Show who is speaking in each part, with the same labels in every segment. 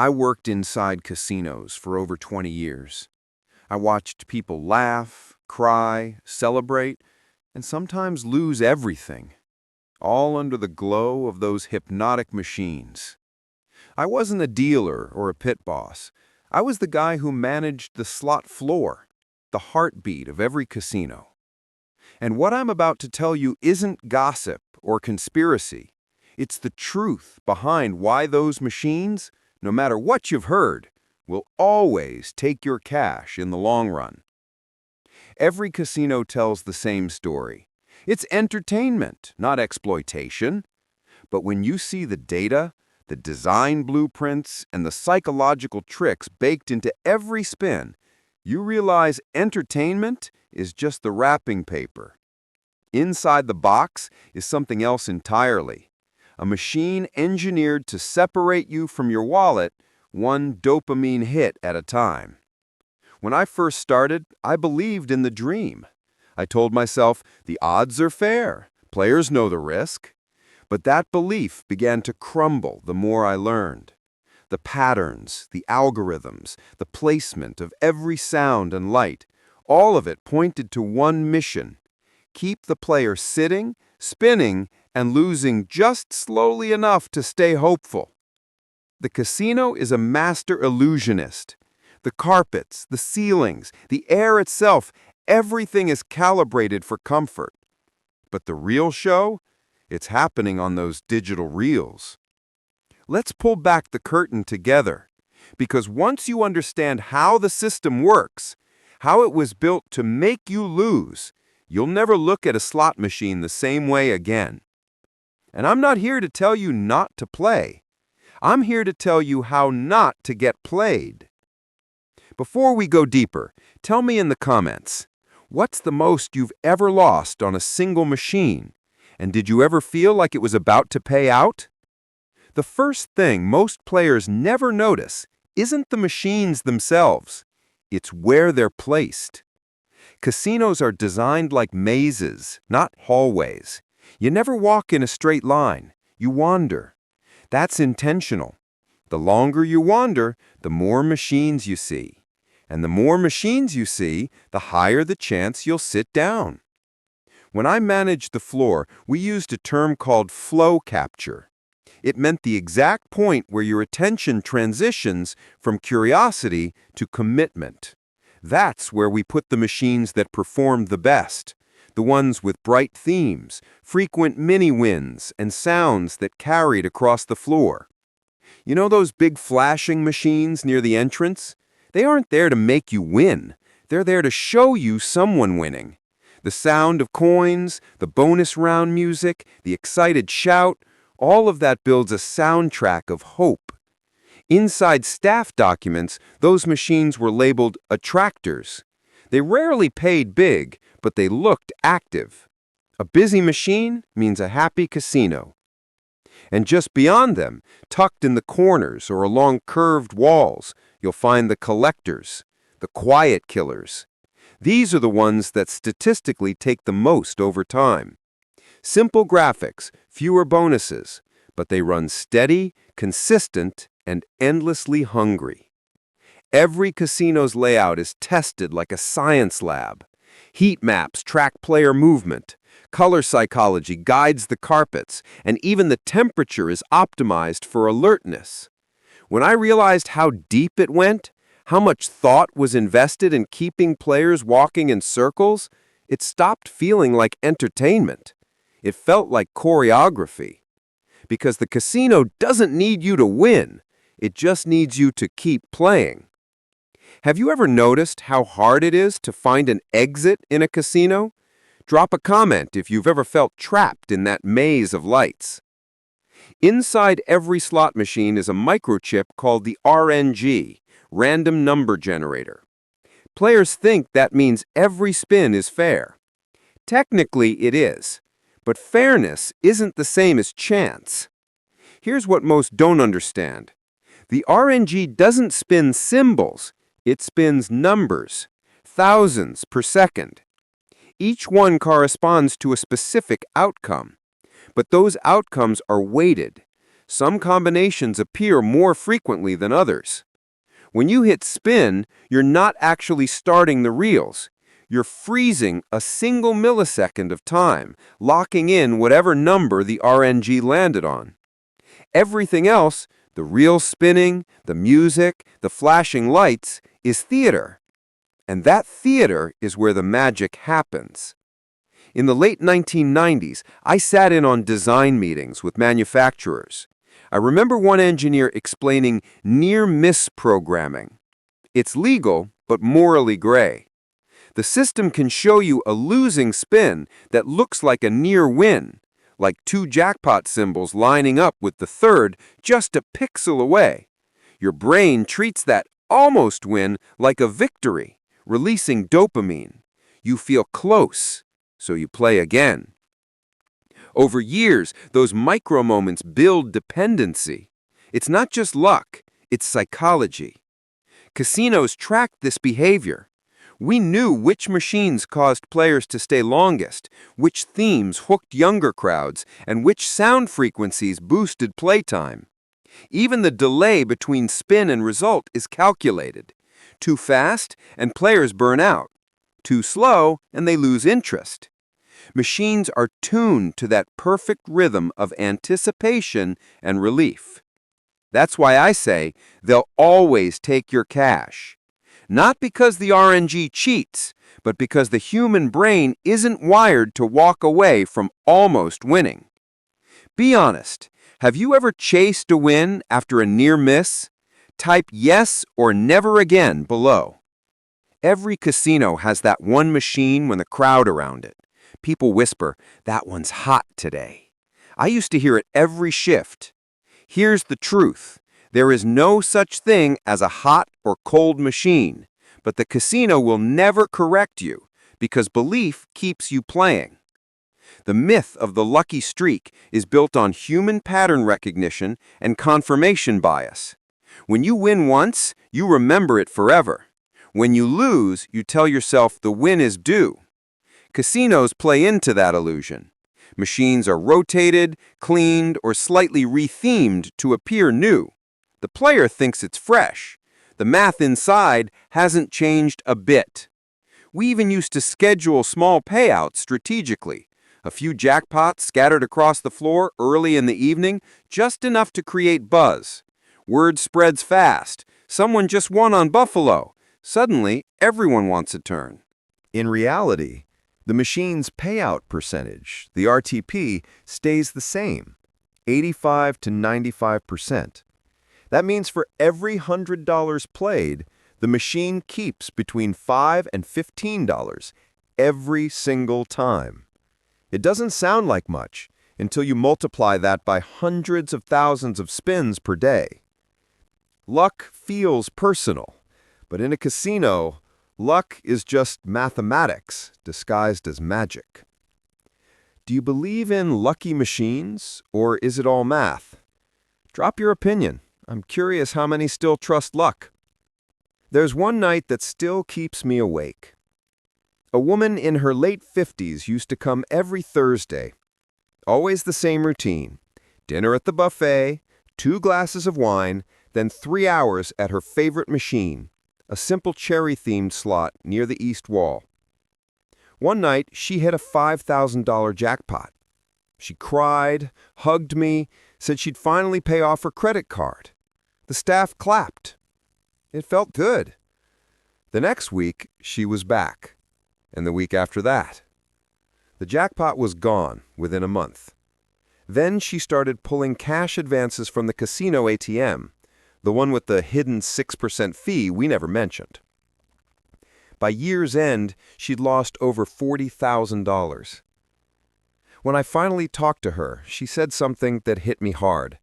Speaker 1: I worked inside casinos for over 20 years. I watched people laugh, cry, celebrate, and sometimes lose everything, all under the glow of those hypnotic machines. I wasn't a dealer or a pit boss. I was the guy who managed the slot floor, the heartbeat of every casino. And what I'm about to tell you isn't gossip or conspiracy. It's the truth behind why those machines, no matter what you've heard, will always take your cash in the long run. Every casino tells the same story. It's entertainment, not exploitation. But when you see the data, the design blueprints, and the psychological tricks baked into every spin, you realize entertainment is just the wrapping paper. Inside the box is something else entirely. A machine engineered to separate you from your wallet, one dopamine hit at a time. When I first started, I believed in the dream. I told myself, the odds are fair, players know the risk. But that belief began to crumble the more I learned. The patterns, the algorithms, the placement of every sound and light, all of it pointed to one mission: keep the player sitting, spinning, and losing just slowly enough to stay hopeful. The casino is a master illusionist. The carpets, the ceilings, the air itself, everything is calibrated for comfort. But the real show? It's happening on those digital reels. Let's pull back the curtain together, because once you understand how the system works, how it was built to make you lose, you'll never look at a slot machine the same way again. And I'm not here to tell you not to play. I'm here to tell you how not to get played. Before we go deeper, tell me in the comments, what's the most you've ever lost on a single machine? And did you ever feel like it was about to pay out? The first thing most players never notice isn't the machines themselves. It's where they're placed. Casinos are designed like mazes, not hallways. You never walk in a straight line. You wander. That's intentional. The longer you wander, the more machines you see. And the more machines you see, the higher the chance you'll sit down. When I managed the floor, we used a term called flow capture. It meant the exact point where your attention transitions from curiosity to commitment. That's where we put the machines that performed the best, the ones with bright themes, frequent mini-wins, and sounds that carried across the floor. You know those big flashing machines near the entrance? They aren't there to make you win. They're there to show you someone winning. The sound of coins, the bonus round music, the excited shout, all of that builds a soundtrack of hope. Inside staff documents, those machines were labeled attractors. They rarely paid big, but they looked active. A busy machine means a happy casino. And just beyond them, tucked in the corners or along curved walls, you'll find the collectors, the quiet killers. These are the ones that statistically take the most over time. Simple graphics, fewer bonuses, but they run steady, consistent, and endlessly hungry. Every casino's layout is tested like a science lab. Heat maps track player movement. Color psychology guides the carpets, and even the temperature is optimized for alertness. When I realized how deep it went, how much thought was invested in keeping players walking in circles, it stopped feeling like entertainment. It felt like choreography. Because the casino doesn't need you to win, it just needs you to keep playing. Have you ever noticed how hard it is to find an exit in a casino? Drop a comment if you've ever felt trapped in that maze of lights. Inside every slot machine is a microchip called the RNG, Random Number Generator. Players think that means every spin is fair. Technically, it is, but fairness isn't the same as chance. Here's what most don't understand. The RNG doesn't spin symbols, it spins numbers, thousands per second. Each one corresponds to a specific outcome, but those outcomes are weighted. Some combinations appear more frequently than others. When you hit spin, you're not actually starting the reels. You're freezing a single millisecond of time, locking in whatever number the RNG landed on. Everything else, the reel spinning, the music, the flashing lights, is theater. And that theater is where the magic happens. In the late 1990s, I sat in on design meetings with manufacturers. I remember one engineer explaining near-miss programming. It's legal, but morally gray. The system can show you a losing spin that looks like a near win, like two jackpot symbols lining up with the third just a pixel away. Your brain treats that almost win like a victory, releasing dopamine. You feel close, so you play again. Over years, those micro moments build dependency. It's not just luck, it's psychology. Casinos tracked this behavior. We knew which machines caused players to stay longest, which themes hooked younger crowds, and which sound frequencies boosted playtime. Even the delay between spin and result is calculated. Too fast, and players burn out. Too slow, and they lose interest. Machines are tuned to that perfect rhythm of anticipation and relief. That's why I say they'll always take your cash. Not because the RNG cheats, but because the human brain isn't wired to walk away from almost winning. Be honest, have you ever chased a win after a near miss? Type yes or never again below. Every casino has that one machine when the crowd around it. People whisper, "That one's hot today." I used to hear it every shift. Here's the truth. There is no such thing as a hot or cold machine, but the casino will never correct you because belief keeps you playing. The myth of the lucky streak is built on human pattern recognition and confirmation bias. When you win once, you remember it forever. When you lose, you tell yourself the win is due. Casinos play into that illusion. Machines are rotated, cleaned, or slightly rethemed to appear new. The player thinks it's fresh. The math inside hasn't changed a bit. We even used to schedule small payouts strategically. A few jackpots scattered across the floor early in the evening, just enough to create buzz. Word spreads fast. Someone just won on Buffalo. Suddenly, everyone wants a turn.
Speaker 2: In reality, the machine's payout percentage, the RTP, stays the same, 85 to 95%. That means for every $100 played, the machine keeps between $5 and $15 every single time. It doesn't sound like much until you multiply that by hundreds of thousands of spins per day. Luck feels personal, but in a casino, luck is just mathematics disguised as magic. Do you believe in lucky machines, or is it all math? Drop your opinion. I'm curious how many still trust luck. There's one night that still keeps me awake. A woman in her late 50s used to come every Thursday. Always the same routine. Dinner at the buffet, 2 glasses of wine, then 3 hours at her favorite machine, a simple cherry-themed slot near the east wall. One night, she hit a $5,000 jackpot. She cried, hugged me, said she'd finally pay off her credit card. The staff clapped. It felt good. The next week, she was back, and the week after that. The jackpot was gone within a month. Then she started pulling cash advances from the casino ATM, the one with the hidden 6% fee we never mentioned. By year's end, she'd lost over $40,000. When I finally talked to her, she said something that hit me hard.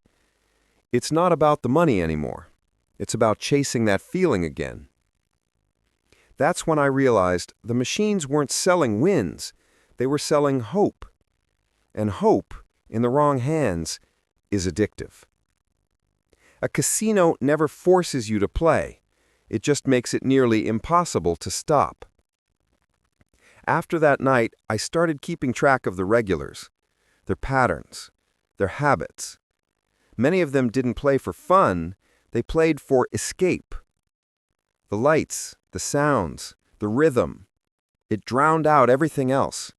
Speaker 2: It's not about the money anymore. It's about chasing that feeling again. That's when I realized the machines weren't selling wins. They were selling hope. And hope, in the wrong hands, is addictive. A casino never forces you to play. It just makes it nearly impossible to stop. After that night, I started keeping track of the regulars, their patterns, their habits. Many of them didn't play for fun, they played for escape. The lights, the sounds, the rhythm, it drowned out everything else.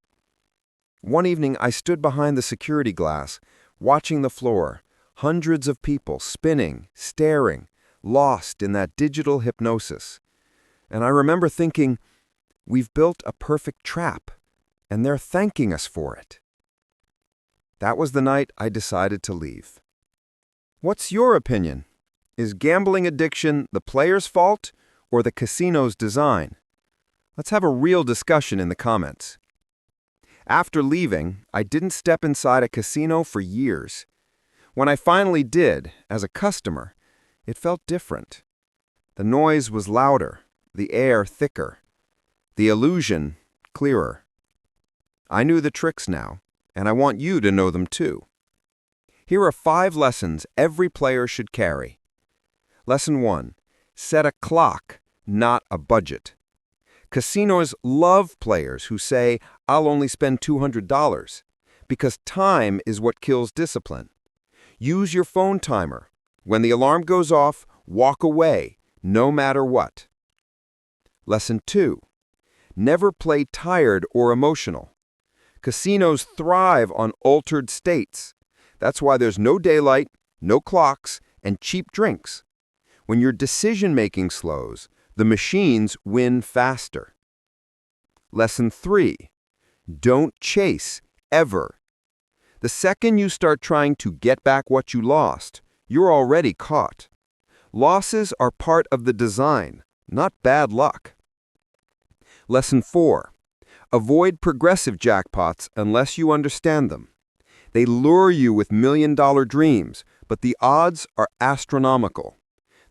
Speaker 2: One evening, I stood behind the security glass, watching the floor, hundreds of people spinning, staring, lost in that digital hypnosis. And I remember thinking, we've built a perfect trap, and they're thanking us for it. That was the night I decided to leave. What's your opinion? Is gambling addiction the player's fault or the casino's design? Let's have a real discussion in the comments. After leaving, I didn't step inside a casino for years. When I finally did, as a customer, it felt different. The noise was louder, the air thicker, the illusion clearer. I knew the tricks now, and I want you to know them too. Here are 5 lessons every player should carry. Lesson 1. Set a clock, not a budget. Casinos love players who say, "I'll only spend $200, because time is what kills discipline. Use your phone timer. When the alarm goes off, walk away, no matter what. Lesson 2. Never play tired or emotional. Casinos thrive on altered states. That's why there's no daylight, no clocks, and cheap drinks. When your decision-making slows, the machines win faster. Lesson 3. Don't chase, ever. The second you start trying to get back what you lost, you're already caught. Losses are part of the design, not bad luck. Lesson 4. Avoid progressive jackpots unless you understand them. They lure you with million-dollar dreams, but the odds are astronomical.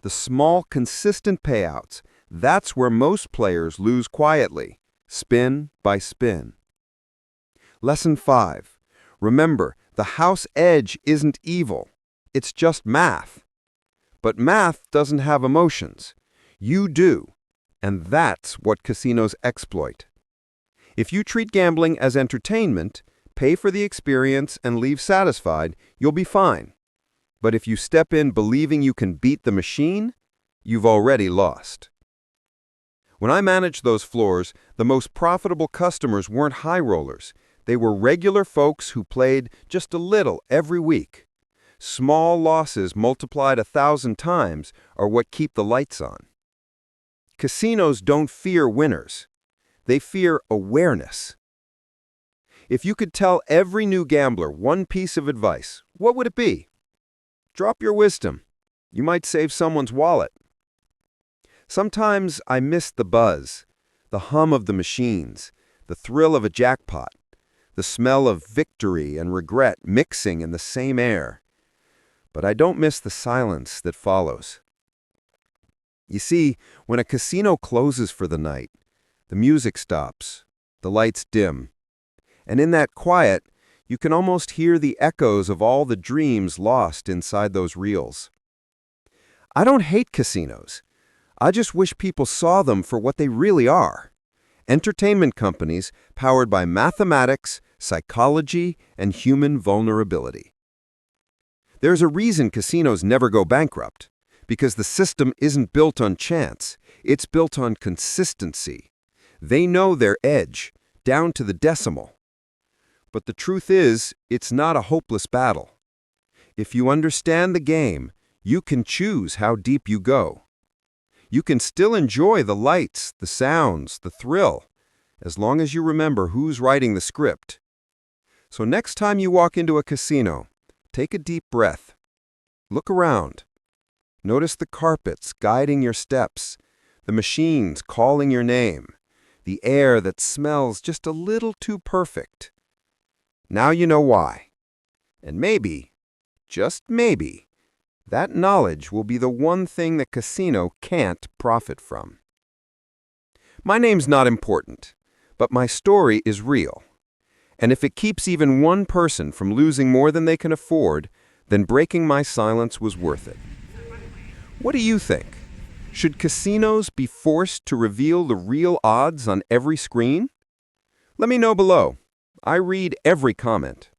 Speaker 2: The small, consistent payouts, that's where most players lose quietly, spin by spin. Lesson 5. Remember, the house edge isn't evil. It's just math. But math doesn't have emotions. You do. And that's what casinos exploit. If you treat gambling as entertainment, pay for the experience, and leave satisfied, you'll be fine. But if you step in believing you can beat the machine, you've already lost. When I managed those floors, the most profitable customers weren't high rollers. They were regular folks who played just a little every week. Small losses multiplied 1,000 times are what keep the lights on. Casinos don't fear winners. They fear awareness. If you could tell every new gambler one piece of advice, what would it be? Drop your wisdom. You might save someone's wallet. Sometimes I miss the buzz, the hum of the machines, the thrill of a jackpot, the smell of victory and regret mixing in the same air. But I don't miss the silence that follows. You see, when a casino closes for the night, the music stops, the lights dim, and in that quiet, you can almost hear the echoes of all the dreams lost inside those reels. I don't hate casinos. I just wish people saw them for what they really are. Entertainment companies powered by mathematics, psychology, and human vulnerability. There's a reason casinos never go bankrupt, because the system isn't built on chance, it's built on consistency. They know their edge, down to the decimal. But the truth is, it's not a hopeless battle. If you understand the game, you can choose how deep you go. You can still enjoy the lights, the sounds, the thrill, as long as you remember who's writing the script. So next time you walk into a casino, take a deep breath. Look around. Notice the carpets guiding your steps, the machines calling your name, the air that smells just a little too perfect. Now you know why. And maybe, just maybe, that knowledge will be the one thing the casino can't profit from. My name's not important, but my story is real. And if it keeps even one person from losing more than they can afford, then breaking my silence was worth it. What do you think? Should casinos be forced to reveal the real odds on every screen? Let me know below. I read every comment.